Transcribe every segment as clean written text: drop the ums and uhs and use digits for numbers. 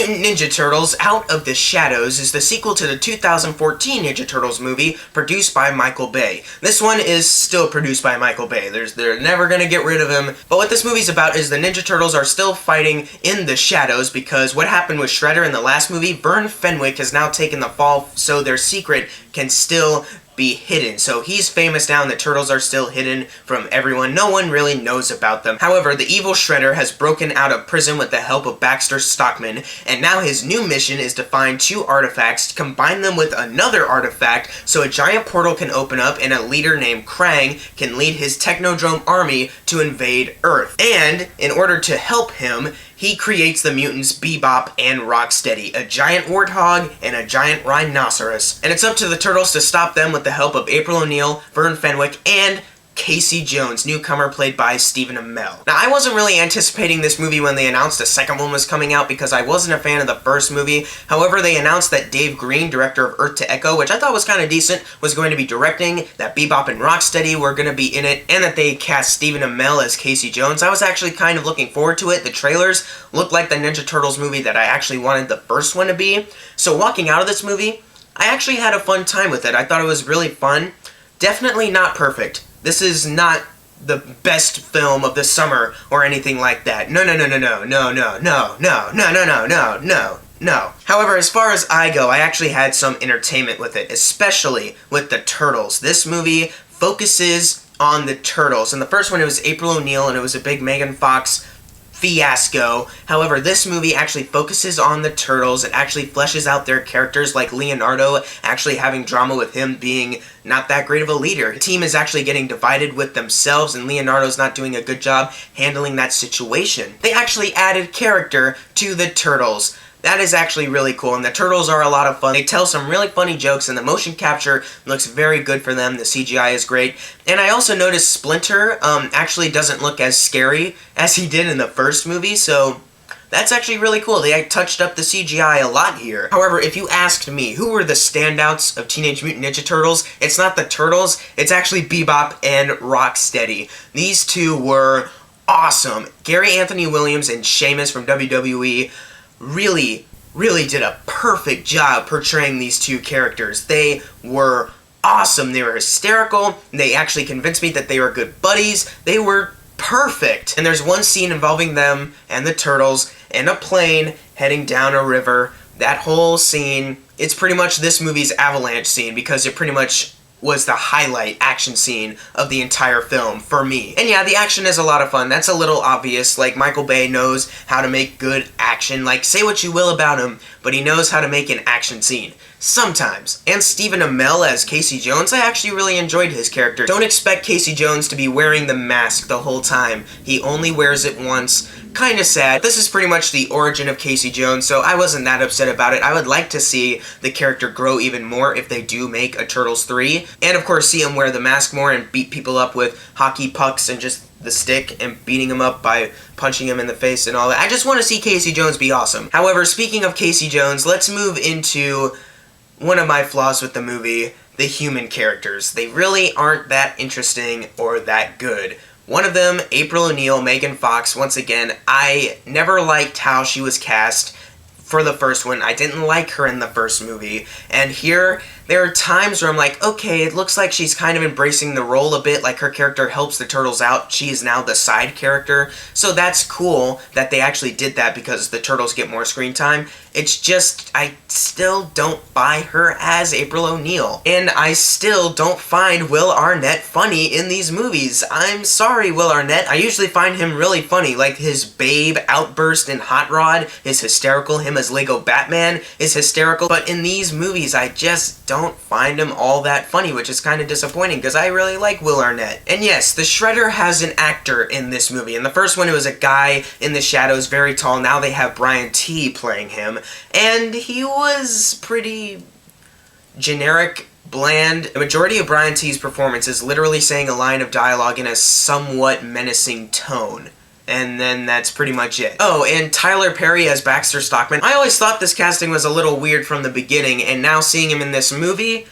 Mutant Ninja Turtles Out of the Shadows is the sequel to the 2014 Ninja Turtles movie produced by Michael Bay. This one is still produced by Michael Bay. They're never gonna get rid of him. But what this movie's about is the Ninja Turtles are still fighting in the shadows because what happened with Shredder in the last movie, Vern Fenwick has now taken the fall so their secret can still be hidden. So he's famous now and the Turtles are still hidden from everyone. No one really knows about them. However, the evil Shredder has broken out of prison with the help of Baxter Stockman, and now his new mission is to find two artifacts, combine them with another artifact so a giant portal can open up and a leader named Krang can lead his Technodrome army to invade Earth. And in order to help him, he creates the mutants Bebop and Rocksteady, a giant warthog and a giant rhinoceros. And it's up to the Turtles to stop them with the help of April O'Neil, Vern Fenwick, and Casey Jones, newcomer played by Stephen Amell. Now, I wasn't really anticipating this movie when they announced the second one was coming out because I wasn't a fan of the first movie. However, they announced that Dave Green, director of Earth to Echo, which I thought was kind of decent, was going to be directing, that Bebop and Rocksteady were going to be in it, and that they cast Stephen Amell as Casey Jones. I was actually kind of looking forward to it. The trailers looked like the Ninja Turtles movie that I actually wanted the first one to be. So walking out of this movie, I actually had a fun time with it. I thought it was really fun. Definitely not perfect. This is not the best film of the summer or anything like that. No. However, as far as I go, I actually had some entertainment with it, especially with the Turtles. This movie focuses on the Turtles. In the first one, it was April O'Neil, and it was a big Megan Fox fiasco. However, this movie actually focuses on the Turtles. It actually fleshes out their characters, like Leonardo actually having drama with him being not that great of a leader. The team is actually getting divided with themselves, and Leonardo's not doing a good job handling that situation. They actually added character to the Turtles. That is actually really cool, and the Turtles are a lot of fun. They tell some really funny jokes, and the motion capture looks very good for them. The CGI is great. And I also noticed Splinter actually doesn't look as scary as he did in the first movie, so that's actually really cool. They touched up the CGI a lot here. However, if you asked me who were the standouts of Teenage Mutant Ninja Turtles, it's not the Turtles, it's actually Bebop and Rocksteady. These two were awesome. Gary Anthony Williams and Sheamus from WWE really did a perfect job portraying these two characters. They were awesome. They were hysterical. They actually convinced me that they were good buddies. They were perfect. And there's one scene involving them and the Turtles in a plane heading down a river. That whole scene, it's pretty much this movie's avalanche scene because it pretty much was the highlight action scene of the entire film for me. And yeah, the action is a lot of fun. That's a little obvious. Like, Michael Bay knows how to make good action. Like, say what you will about him, but he knows how to make an action scene. Sometimes. And Stephen Amell as Casey Jones, I actually really enjoyed his character. Don't expect Casey Jones to be wearing the mask the whole time. He only wears it once. Kinda sad. This is pretty much the origin of Casey Jones, so I wasn't that upset about it. I would like to see the character grow even more if they do make a Turtles 3. And of course see him wear the mask more and beat people up with hockey pucks and just the stick and beating him up by punching him in the face and all that. I just want to see Casey Jones be awesome. However, speaking of Casey Jones, let's move into one of my flaws with the movie, the human characters. They really aren't that interesting or that good. One of them, April O'Neil, Megan Fox, once again, I never liked how she was cast for the first one. I didn't like her in the first movie. And here, there are times where I'm like, okay, it looks like she's kind of embracing the role a bit, like her character helps the Turtles out. She is now the side character. So that's cool that they actually did that because the Turtles get more screen time. It's just, I still don't buy her as April O'Neil. And I still don't find Will Arnett funny in these movies. I'm sorry, Will Arnett. I usually find him really funny, like his babe outburst in Hot Rod is hysterical. Him as Lego Batman is hysterical. But in these movies, I just don't find him all that funny, which is kind of disappointing because I really like Will Arnett. And yes, the Shredder has an actor in this movie. In the first one, it was a guy in the shadows, very tall. Now they have Brian T. playing him. And he was pretty generic, bland. The majority of Brian T's performance is literally saying a line of dialogue in a somewhat menacing tone. And then that's pretty much it. Oh, and Tyler Perry as Baxter Stockman. I always thought this casting was a little weird from the beginning, and now seeing him in this movie,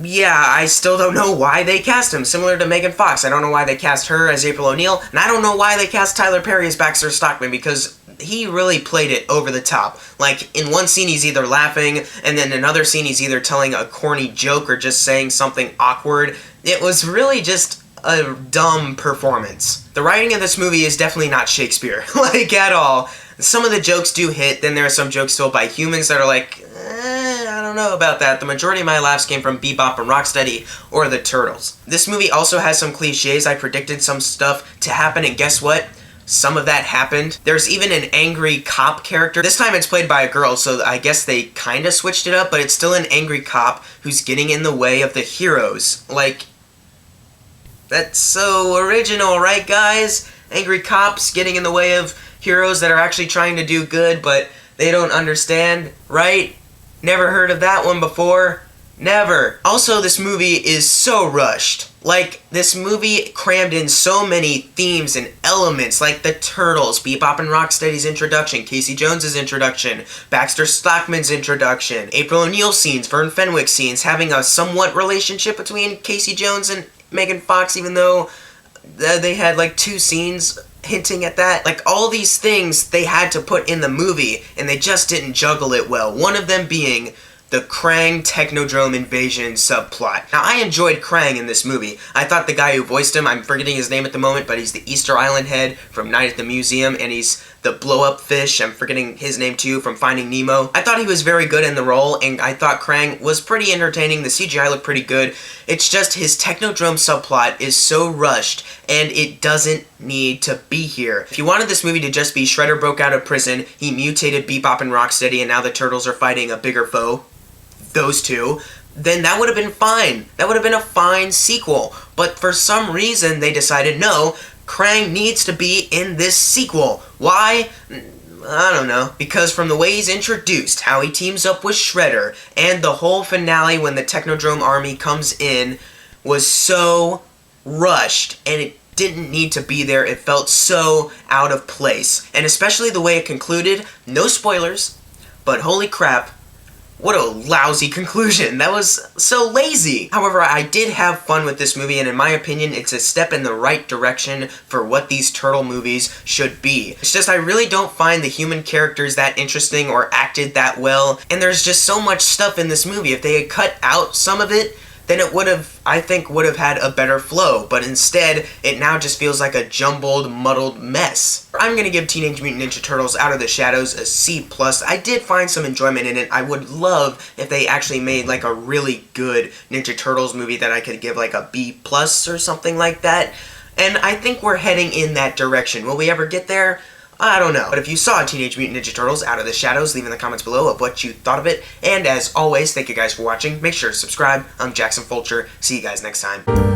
yeah, I still don't know why they cast him. Similar to Megan Fox, I don't know why they cast her as April O'Neil, and I don't know why they cast Tyler Perry as Baxter Stockman, because he really played it over the top. Like, in one scene he's either laughing, and then another scene he's either telling a corny joke or just saying something awkward. It was really just a dumb performance. The writing of this movie is definitely not Shakespeare, like, at all. Some of the jokes do hit, then there are some jokes told by humans that are like, I don't know about that. The majority of my laughs came from Bebop and Rocksteady or the Turtles. This movie also has some cliches. I predicted some stuff to happen, and guess what? Some of that happened. There's even an angry cop character. This time it's played by a girl, so I guess they kinda switched it up, but it's still an angry cop who's getting in the way of the heroes. Like, that's so original, right, guys? Angry cops getting in the way of heroes that are actually trying to do good, but they don't understand, right? Never heard of that one before. Never. Also, this movie is so rushed. Like, this movie crammed in so many themes and elements, like the Turtles, Bebop and Rocksteady's introduction, Casey Jones's introduction, Baxter Stockman's introduction, April O'Neil scenes, Vern Fenwick scenes, having a somewhat relationship between Casey Jones and Megan Fox, even though they had like 2 scenes hinting at that. Like, all these things they had to put in the movie, and they just didn't juggle it well. One of them being the Krang Technodrome invasion subplot. Now, I enjoyed Krang in this movie. I thought the guy who voiced him, I'm forgetting his name at the moment, but he's the Easter Island head from Night at the Museum, and he's the blow-up fish, I'm forgetting his name too, from Finding Nemo. I thought he was very good in the role, and I thought Krang was pretty entertaining. The CGI looked pretty good. It's just his Technodrome subplot is so rushed, and it doesn't need to be here. If you wanted this movie to just be Shredder broke out of prison, he mutated Bebop and Rocksteady, and now the Turtles are fighting a bigger foe, those two, then that would have been fine. That would have been a fine sequel. But for some reason, they decided, no, Krang needs to be in this sequel. Why? I don't know. Because from the way he's introduced, how he teams up with Shredder, and the whole finale when the Technodrome army comes in was so rushed, and it didn't need to be there. It felt so out of place. And especially the way it concluded, no spoilers, but holy crap, what a lousy conclusion. That was so lazy. However, I did have fun with this movie, and in my opinion, it's a step in the right direction for what these turtle movies should be. It's just I really don't find the human characters that interesting or acted that well, and there's just so much stuff in this movie. If they had cut out some of it, then it would have, I think, would have had a better flow, but instead, it now just feels like a jumbled, muddled mess. I'm gonna give Teenage Mutant Ninja Turtles Out of the Shadows a C+. I did find some enjoyment in it. I would love if they actually made like a really good Ninja Turtles movie that I could give like a B+ or something like that, and I think we're heading in that direction. Will we ever get there? I don't know. But if you saw Teenage Mutant Ninja Turtles Out of the Shadows, leave in the comments below of what you thought of it. And as always, thank you guys for watching. Make sure to subscribe. I'm Jackson Fulcher. See you guys next time.